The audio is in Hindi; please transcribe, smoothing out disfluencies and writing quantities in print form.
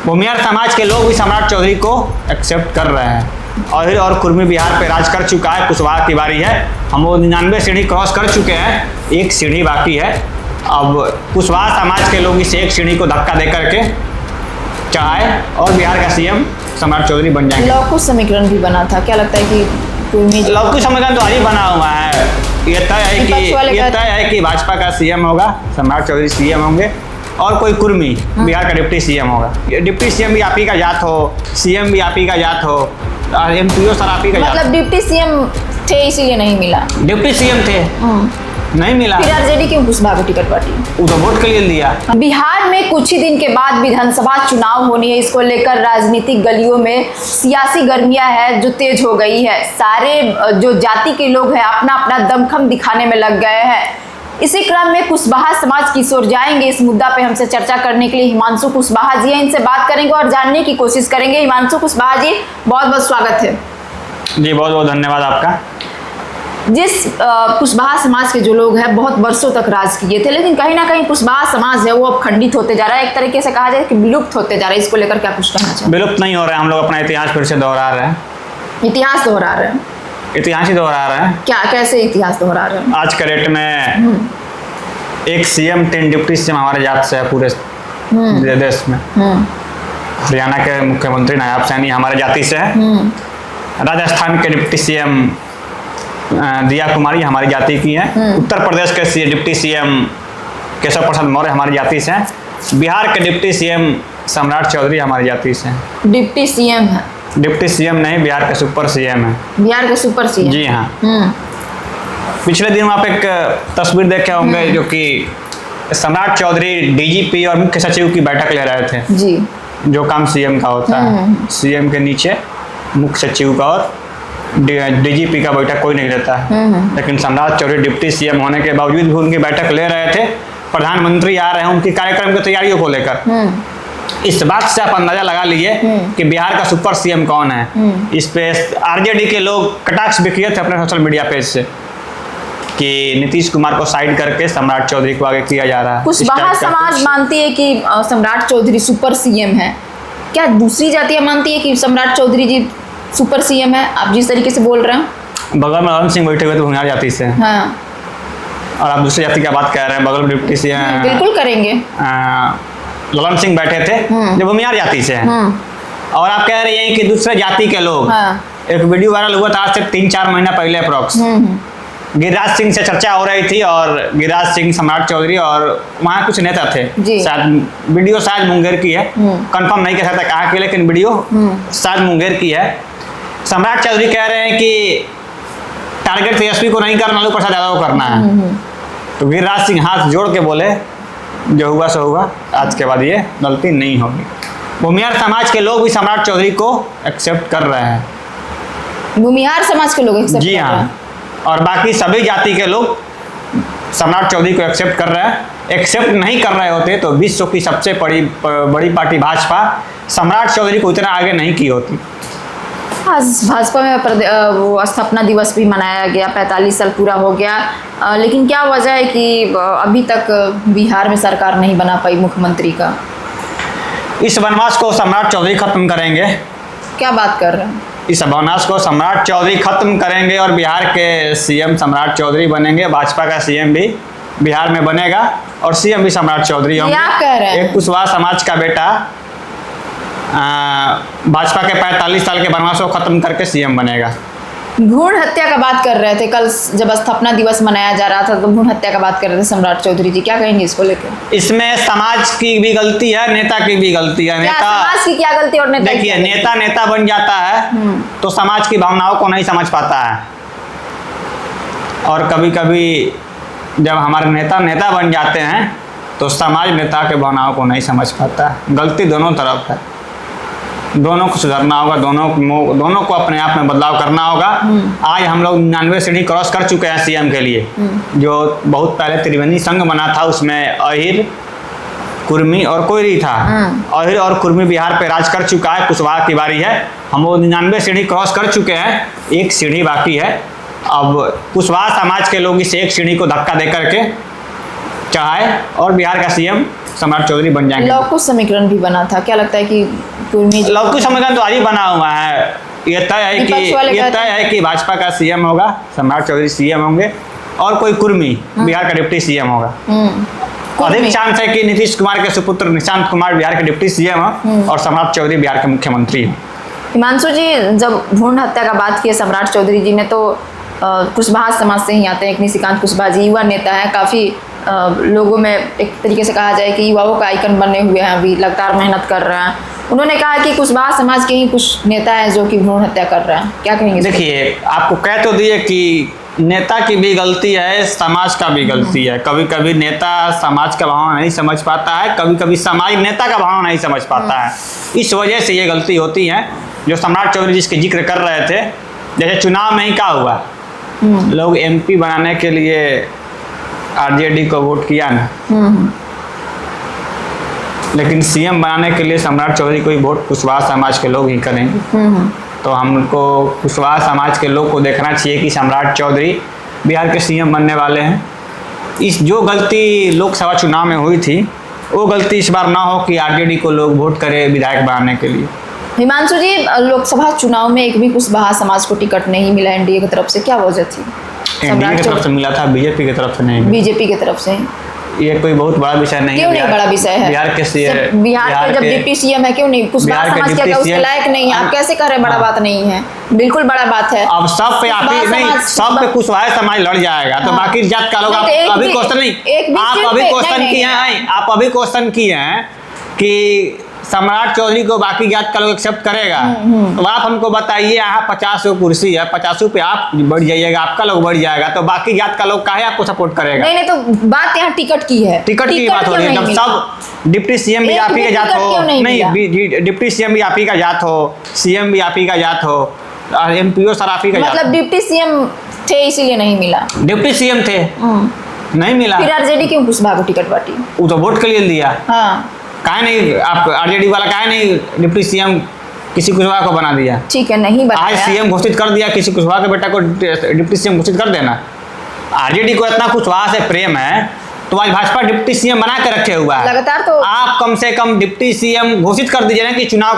भूमिहार समाज के लोग भी सम्राट चौधरी को एक्सेप्ट कर रहे हैं। अहिर और कुर्मी बिहार पे राज कर चुका है, कुशवाहा की बारी है। हम वो 99 सीढ़ी क्रॉस कर चुके हैं, एक सीढ़ी बाकी है। अब कुशवाहा समाज के लोग इस एक सीढ़ी को धक्का दे करके चाहे और बिहार का सीएम सम्राट चौधरी बन जाएंगे। लौकुश समीकरण भी बना था, क्या लगता है कि लौकुश समीकरण तो आज ही बना हुआ है। ये तय है कि भाजपा का सीएम होगा, सम्राट चौधरी सीएम होंगे और कोई कुर्मी बिहार का डिप्टी सीएम होगा। डिप्टी सीएम भी आप ही का जात हो, सीएम भी आप ही का जात हो, एमपीओ सर आप ही का जात। मतलब डिप्टी सीएम थे इसीलिए नहीं मिला। डिप्टी सीएम थे नहीं मिला, फिर आरजेडी क्यों कुशवाहा को टिकट बांटी? वो तो वोट के लिए लिया। बिहार में कुछ ही दिन के बाद विधानसभा चुनाव होनी है, इसको लेकर राजनीतिक गलियों में सियासी गर्मियां है जो तेज हो गई है। सारे जो जाति के लोग हैं अपना अपना दमखम दिखाने में लग गए हैं। इसी क्रम में कुशवाहा समाज की ओर जाएंगे। इस मुद्दा पे हमसे चर्चा करने के लिए हिमांशु कुशवाहा जी हैं, इनसे बात करेंगे और जानने की कोशिश करेंगे। हिमांशु कुशवाहा जी, बहुत बहुत स्वागत है। जी बहुत बहुत धन्यवाद आपका। जिस कुशवाहा समाज के जो लोग हैं बहुत वर्षों तक राज किए थे, लेकिन कहीं ना कहीं कुशवाहा समाज है वो अब खंडित होते जा रहा है, एक तरीके से कहा जाए कि विलुप्त होते जा रहा है। इसको लेकर क्या कुछ कहना चाहिए? विलुप्त नहीं हो रहे हैं, हम लोग अपना इतिहास फिर से दोहरा रहे हैं। इतिहास दोहरा रहे हैं? इतिहास ही दोहरा रहे हैं। क्या, कैसे इतिहास दोहरा रहे हैं? आज के डेट में एक सीएम 3 डिप्टी सीएम हमारे जात से है पूरे देश में। हरियाणा के मुख्यमंत्री नायब सैनी हमारे जाति से है। राजस्थान के डिप्टी सीएम दिया कुमारी हमारी जाति की है। उत्तर प्रदेश के डिप्टी सीएम केशव प्रसाद मौर्य हमारी जाति से हैं। बिहार के डिप्टी सीएम सम्राट चौधरी हमारी जाति से हैं। डिप्टी सीएम है? डिप्टी सीएम नहीं, बिहार के सुपर सीएम है। बिहार के सुपर सीएम? जी हाँ। पिछले दिन आप एक तस्वीर देखे होंगे जो कि सम्राट चौधरी डीजीपी और मुख्य सचिव की बैठक ले रहे थे जी, जो काम सीएम का होता है। सीएम के नीचे मुख्य सचिव का और डीजीपी का बैठक कोई नहीं लेता है। लेकिन सम्राट चौधरी डिप्टी सीएम होने के बावजूद भी उनकी बैठक ले रहे थे। प्रधानमंत्री आ रहे हैं उनकी कार्यक्रम की तैयारियों को लेकर। इस बात से आप अंदाजा लगा लीजिए कि बिहार का सुपर सीएम कौन है। इस पे आरजेडी के लोग कटाक्ष भी किए थे अपने सोशल मीडिया पेज से कि नीतीश कुमार को साइड करके सम्राट चौधरी को आगे किया जा रहा है। कुशवाहा समाज मानती है कि सम्राट चौधरी सुपर सीएम है, क्या दूसरी जातियां मानती है कि सम्राट चौधरी जी सुपर सीएम है? आप जिस तरीके से बोल रहे हैं, बगल में ललन सिंह बैठे हुए तो भूमिहार जाति से। हाँ। और आप दूसरी जाति की बात कह रहे हैं, बगल में डिप्टी सीएम बिल्कुल करेंगे। ललन सिंह बैठे थे जो भूमिहार जाति से हैं। और आप कह रही हैं कि दूसरे जाति के लोग। एक वीडियो वायरल हुआ था आज से 3-4 महीना पहले अप्रोक्स। गिरिराज सिंह से चर्चा हो रही थी और गिरिराज सिंह, सम्राट चौधरी और वहाँ कुछ नेता थे। शायद वीडियो शायद मुंगेर की है, कंफर्म नहीं कह सकता कहाँ की, लेकिन वीडियो शायद मुंगेर की है। सम्राट चौधरी कह रहे हैं कि टारगेट तेजस्वी को नहीं करना, लालू प्रसाद यादव को करना है। तो गिरिराज सिंह हाथ जोड़ के बोले जो हुआ सो हुआ, आज के बाद ये गलती नहीं होगी। भूमिहार समाज के लोग भी सम्राट चौधरी को एक्सेप्ट कर रहे हैं। भूमिहार समाज के लोग एक्सेप्ट? जी हाँ, और बाकी सभी जाति के लोग सम्राट चौधरी को एक्सेप्ट कर रहे हैं। एक्सेप्ट नहीं कर रहे होते तो विश्व की सबसे बड़ी पार्टी भाजपा सम्राट चौधरी को इतना आगे नहीं की होती। आज भाजपा में वो स्थापना दिवस भी मनाया गया, 45 साल पूरा हो गया, लेकिन क्या वजह है कि अभी तक बिहार में सरकार नहीं बना पाई मुख्यमंत्री का? इस वनवास को सम्राट चौधरी खत्म करेंगे। क्या बात कर रहे हैं? इस वनवास को सम्राट चौधरी खत्म करेंगे और बिहार के सीएम सम्राट चौधरी बनेंगे। भाजपा का सीएम भी बिहार में बनेगा और सीएम भी सम्राट चौधरी होंगे। क्या कह रहे हैं? एक कुशवाहा समाज का बेटा भाजपा के 45 साल के वनवास को खत्म करके सीएम बनेगा। भ्रूण हत्या का बात कर रहे थे कल, जब स्थापना दिवस मनाया जा रहा था तो भ्रूण हत्या का बात कर रहे थे सम्राट चौधरी जी, क्या कहेंगे इसको लेकर? इसमें समाज की भी गलती है, नेता की भी गलती है। नेता, समाज की क्या गलती और नेता? देखिए, नेता बन जाता है तो समाज की भावनाओं को नहीं समझ पाता है। और कभी कभी जब हमारे नेता बन जाते हैं तो समाज नेता के भावनाओं को नहीं समझ पाता है। गलती दोनों तरफ है, दोनों को सुधरना होगा, दोनों को अपने आप में बदलाव करना होगा। आज हम लोग 99 सीढ़ी क्रॉस कर चुके हैं सीएम के लिए। जो बहुत पहले त्रिवेणी संघ बना था उसमें अहिर, कुर्मी और कोयरी था। अहिर और कुर्मी बिहार पे राज कर चुका है, कुशवाहा की बारी है। हम वो 99 सीढ़ी क्रॉस कर चुके हैं, एक सीढ़ी बाकी है। अब कुशवाहा समाज के लोग इस एक सीढ़ी को धक्का दे करके चढ़ाए और बिहार का सीएम सम्राट चौधरी बन जाएंगे। लौकुश समीकरण भी बना था, क्या लगता है कि कुर्मी लौकुश समीकरण तो आज ही बना हुआ है। ये तय है कि भाजपा का सीएम होगा, सम्राट चौधरी सीएम होंगे और कोई कुर्मी बिहार का डिप्टी सीएम होगा। अधिक चांस है कि नीतीश कुमार के सुपुत्र निशांत कुमार बिहार के डिप्टी सीएम हो और सम्राट चौधरी बिहार के मुख्यमंत्री हो। हिमांशु जी, जब भ्रूण हत्या का बात की सम्राट चौधरी जी ने, तो कुशवाहा समाज से ही आते हैं। एक निशिकांत कुशवाहा जी युवा नेता है, काफ़ी लोगों में एक तरीके से कहा जाए कि युवाओं का आइकन बने हुए हैं, अभी लगातार मेहनत कर रहे हैं। उन्होंने कहा कि कुशवाहा समाज के ही कुछ नेता हैं जो कि भ्रूण हत्या कर रहे हैं, क्या कहेंगे? देखिए, आपको कह तो दिए कि नेता की भी गलती है, समाज का भी गलती है। कभी कभी नेता समाज का भाव नहीं समझ पाता है, कभी कभी समाज नेता का भाव नहीं समझ पाता है। इस वजह से ये गलती होती है जो सम्राट चौधरी जिसके जिक्र कर रहे थे। जैसे चुनाव में ही क्या हुआ, लोग एमपी बनाने के लिए आरजेडी को वोट किया ना, लेकिन सीएम बनाने के लिए सम्राट चौधरी को ही वोट कुशवाहा समाज के लोग ही करेंगे। तो हमको कुशवाहा समाज के लोग को देखना चाहिए कि सम्राट चौधरी बिहार के सीएम बनने वाले हैं। इस जो गलती लोकसभा चुनाव में हुई थी वो गलती इस बार ना हो कि आरजेडी को लोग वोट करें विधायक बनाने के लिए। हिमांशु जी, लोकसभा चुनाव में एक भी कुशवाहा समाज को टिकट नहीं मिला एनडीए की तरफ से, क्या वजह थी? एनडीए की तरफ से मिला था, बीजेपी की तरफ से नहीं। बीजेपी की तरफ से ये कोई बहुत बड़ा विषय नहीं है। क्यों नहीं बड़ा विषय है? बिहार के जब डिप्टी सीएम है, क्यों नहीं? कुशवाहा समाज क्या उसके लायक नहीं है? आप कैसे कह रहे हैं बड़ा बात नहीं है? बिल्कुल बड़ा बात है। अब सब पे आप ही नहीं, सब पे कुशवाहा समाज लड़ जाएगा तो बाकी जात का लोग अभी क्वेश्चन नहीं, आप अभी क्वेश्चन किए हैं, आप अभी क्वेश्चन किए हैं कि सम्राट चौधरी को बाकी जात का लोग एक्सेप्ट करेगा। तो आप हमको बताइए, यहाँ 50 कुर्सी है, 50 पे आप बढ़ जाइएगा, आपका लोग बढ़ जाएगा, तो बाकी जात का लोग काहे आपको सपोर्ट करेगा? नहीं, तो बात यहाँ टिकट की है। टिकट की बात हो रही है। जब सब डिप्टी सीएम भी आप ही का जात हो, नहीं डिप्टी सीएम भी आप ही का जात हो, सीएम भी आप ही का जात हो, एमपीओ सर आप ही का जात, मतलब डिप्टी सीएम थे इसीलिए नहीं मिला। डिप्टी सीएम थे नहीं मिला, फिर आरजेडी क्यों कुशवाहा को टिकट बांटी? वो तो वोट के लिए दिया। हाँ, काहे नहीं आप आरजेडी वाला काहे नहीं डिप्टी सीएम किसी कुशवाहा को बना दिया? ठीक है, नहीं बनाया। आज सीएम घोषित कर दिया, किसी कुशवाहा के बेटा को डिप्टी सीएम घोषित कर देना। आरजेडी को इतना कुशवाहा से प्रेम है तो आज भाजपा डिप्टी सीएम बना के रखे हुआ है। लगातार तो आप कम से कम डिप्टी सीएम घोषित कर दीजिए ना कि चुनाव